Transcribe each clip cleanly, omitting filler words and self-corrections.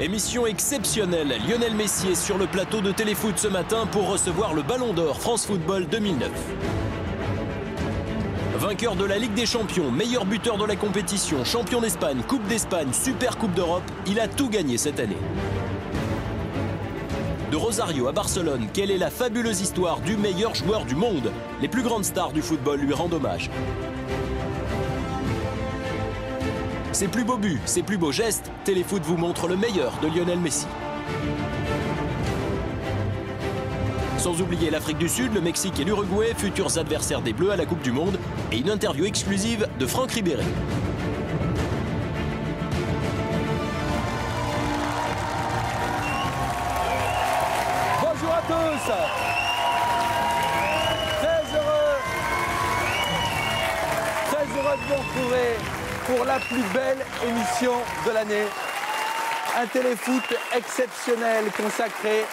Émission exceptionnelle, Lionel Messi est sur le plateau de Téléfoot ce matin pour recevoir le Ballon d'Or France Football 2009. Vainqueur de la Ligue des Champions, meilleur buteur de la compétition, champion d'Espagne, Coupe d'Espagne, Super Coupe d'Europe, il a tout gagné cette année. De Rosario à Barcelone, quelle est la fabuleuse histoire du meilleur joueur du monde? Les plus grandes stars du football lui rendent hommage. Ses plus beaux buts, ses plus beaux gestes, Téléfoot vous montre le meilleur de Lionel Messi. Sans oublier l'Afrique du Sud, le Mexique et l'Uruguay, futurs adversaires des Bleus à la Coupe du Monde, et une interview exclusive de Franck Ribéry. Bonjour à tous. Très heureux de vous retrouver pour la plus belle émission de l'année. Un téléfoot exceptionnel consacré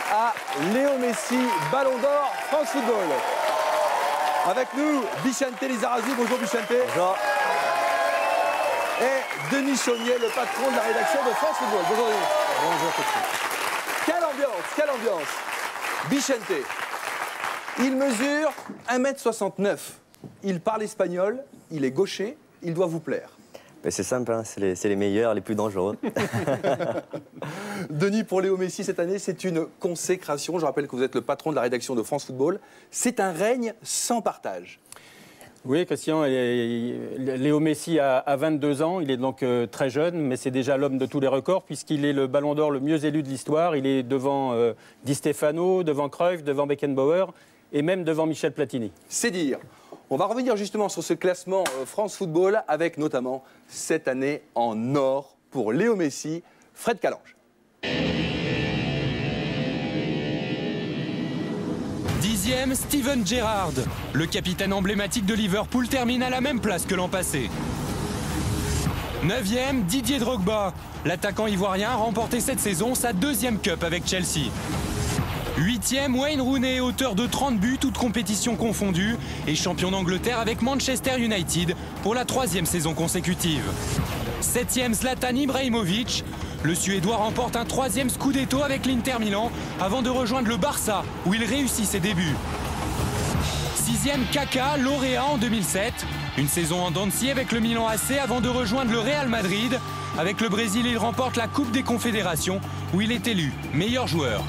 à Léo Messi, Ballon d'Or, France Football. Avec nous, Bichente Lizarazu. Bonjour Bichente. Bonjour. Et Denis Chaunier, le patron de la rédaction de France Football. Bonjour Denis. Bonjour tout de suite. Quelle ambiance. Bichente, il mesure 1,69 m. Il parle espagnol, il est gaucher, il doit vous plaire. C'est simple, hein, c'est les meilleurs, les plus dangereux. Denis, pour Léo Messi, cette année, c'est une consécration. Je rappelle que vous êtes le patron de la rédaction de France Football. C'est un règne sans partage. Oui, Christian, Léo Messi a 22 ans. Il est donc très jeune, mais c'est déjà l'homme de tous les records, puisqu'il est le Ballon d'Or le mieux élu de l'histoire. Il est devant Di Stefano, devant Cruyff, devant Beckenbauer et même devant Michel Platini. C'est dire. On va revenir justement sur ce classement France Football avec notamment cette année en or pour Léo Messi, Fred Calange. 10e, Steven Gerrard. Le capitaine emblématique de Liverpool termine à la même place que l'an passé. 9e, Didier Drogba. L'attaquant ivoirien a remporté cette saison sa 2e Cup avec Chelsea. 8e, Wayne Rooney, auteur de 30 buts, toutes compétitions confondues, et champion d'Angleterre avec Manchester United pour la 3e saison consécutive. 7e, Zlatan Ibrahimovic. Le Suédois remporte un 3e Scudetto avec l'Inter Milan avant de rejoindre le Barça, où il réussit ses débuts. 6e, Kaka, lauréat en 2007. Une saison en dents de scie avec le Milan AC avant de rejoindre le Real Madrid. Avec le Brésil, il remporte la Coupe des Confédérations, où il est élu meilleur joueur.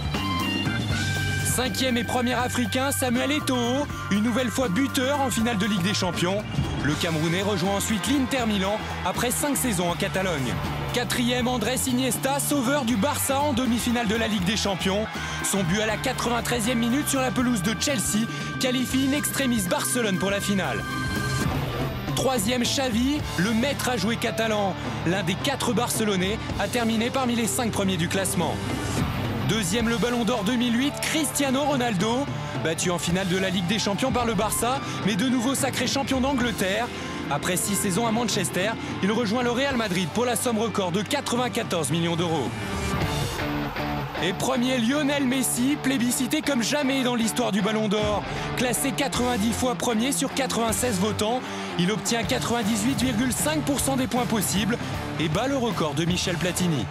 5e et premier africain, Samuel Eto'o, une nouvelle fois buteur en finale de Ligue des Champions. Le Camerounais rejoint ensuite l'Inter Milan après 5 saisons en Catalogne. 4e, Andrés Iniesta, sauveur du Barça en demi-finale de la Ligue des Champions. Son but à la 93e minute sur la pelouse de Chelsea qualifie in extremis Barcelone pour la finale. 3e, Xavi, le maître à jouer catalan. L'un des 4 Barcelonais a terminé parmi les 5 premiers du classement. 2e, le Ballon d'Or 2008, Cristiano Ronaldo, battu en finale de la Ligue des Champions par le Barça, mais de nouveau sacré champion d'Angleterre. Après 6 saisons à Manchester, il rejoint le Real Madrid pour la somme record de 94 millions d'euros. Et premier, Lionel Messi, plébiscité comme jamais dans l'histoire du Ballon d'Or. Classé 90 fois premier sur 96 votants, il obtient 98,5% des points possibles et bat le record de Michel Platini.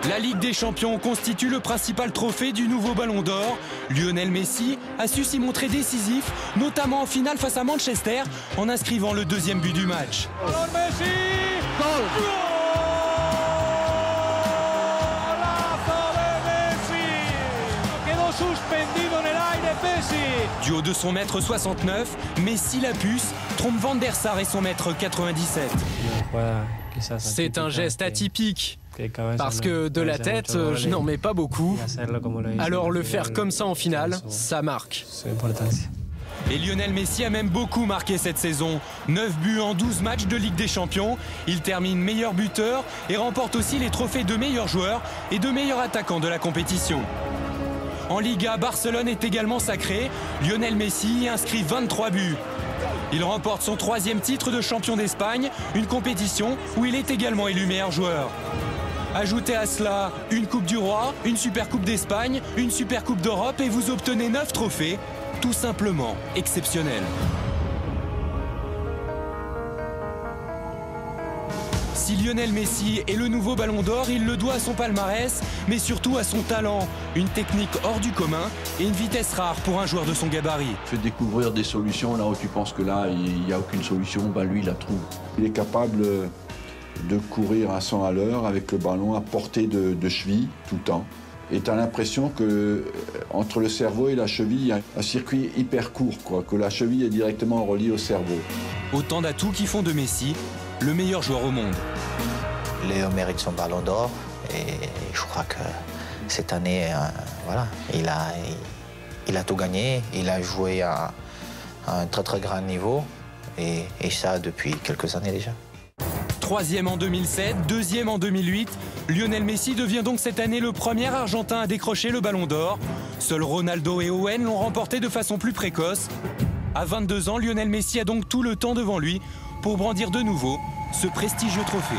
La Ligue des Champions constitue le principal trophée du nouveau Ballon d'Or. Lionel Messi a su s'y montrer décisif, notamment en finale face à Manchester, en inscrivant le 2e but du match. Du haut de son mètre 69, Messi la puce trompe Van der Sar et son mètre 97. C'est un geste atypique. Parce que de la tête, je n'en mets pas beaucoup. Alors le faire comme ça en finale, ça marque. Et Lionel Messi a même beaucoup marqué cette saison. 9 buts en 12 matchs de Ligue des Champions. Il termine meilleur buteur et remporte aussi les trophées de meilleur joueur et de meilleur attaquant de la compétition. En Liga, Barcelone est également sacré. Lionel Messi inscrit 23 buts. Il remporte son 3e titre de champion d'Espagne, une compétition où il est également élu meilleur joueur. Ajoutez à cela une Coupe du Roi, une Super Coupe d'Espagne, une Super Coupe d'Europe et vous obtenez 9 trophées, tout simplement exceptionnel. Si Lionel Messi est le nouveau Ballon d'Or, il le doit à son palmarès, mais surtout à son talent, une technique hors du commun et une vitesse rare pour un joueur de son gabarit. Fait découvrir des solutions là où tu penses que là, il n'y a aucune solution, bah lui, il la trouve. Il est capable de courir à 100 à l'heure avec le ballon à portée de cheville tout le temps. Et tu as l'impression qu'entre le cerveau et la cheville, il y a un circuit hyper court, quoi, que la cheville est directement reliée au cerveau. Autant d'atouts qui font de Messi le meilleur joueur au monde. Léo mérite son Ballon d'Or et je crois que cette année, voilà, il a tout gagné, il a joué à un très très grand niveau et ça depuis quelques années déjà. Troisième en 2007, deuxième en 2008, Lionel Messi devient donc cette année le premier Argentin à décrocher le Ballon d'Or. Seuls Ronaldo et Owen l'ont remporté de façon plus précoce. À 22 ans, Lionel Messi a donc tout le temps devant lui pour brandir de nouveau ce prestigieux trophée.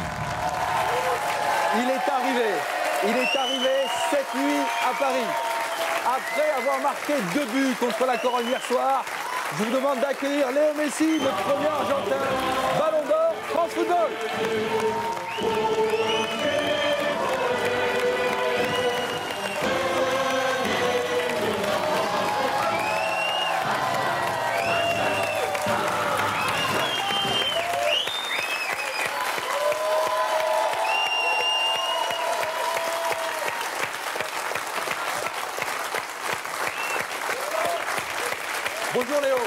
Il est arrivé cette nuit à Paris. Après avoir marqué 2 buts contre la Corogne hier soir, je vous demande d'accueillir Léo Messi, le premier Argentin Ballon d'Or France Football. Bonjour Léo,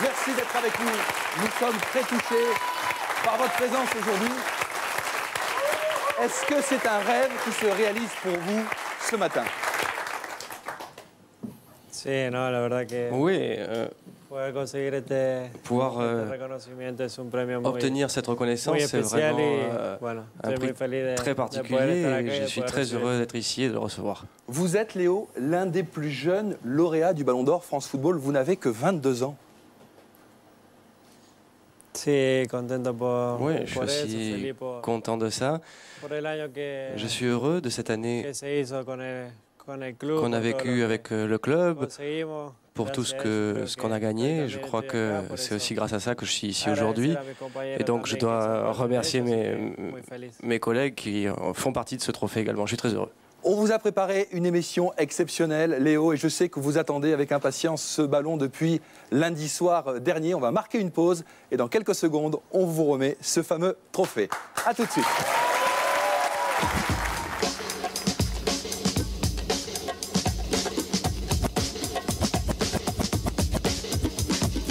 merci d'être avec nous. Nous sommes très touchés par votre présence aujourd'hui. Est-ce que c'est un rêve qui se réalise pour vous ce matin? Oui, pouvoir obtenir cette reconnaissance, c'est vraiment un prix très particulier et je suis très heureux d'être ici et de le recevoir. Vous êtes, Léo, l'un des plus jeunes lauréats du Ballon d'Or France Football. Vous n'avez que 22 ans. Oui, je suis aussi content de ça. Je suis heureux de cette année qu'on a vécue avec le club, pour tout ce qu'on a gagné. Je crois que c'est aussi grâce à ça que je suis ici aujourd'hui. Et donc je dois remercier mes collègues qui font partie de ce trophée également. Je suis très heureux. On vous a préparé une émission exceptionnelle, Léo, et je sais que vous attendez avec impatience ce ballon depuis lundi soir dernier. On va marquer une pause et dans quelques secondes, on vous remet ce fameux trophée. A tout de suite.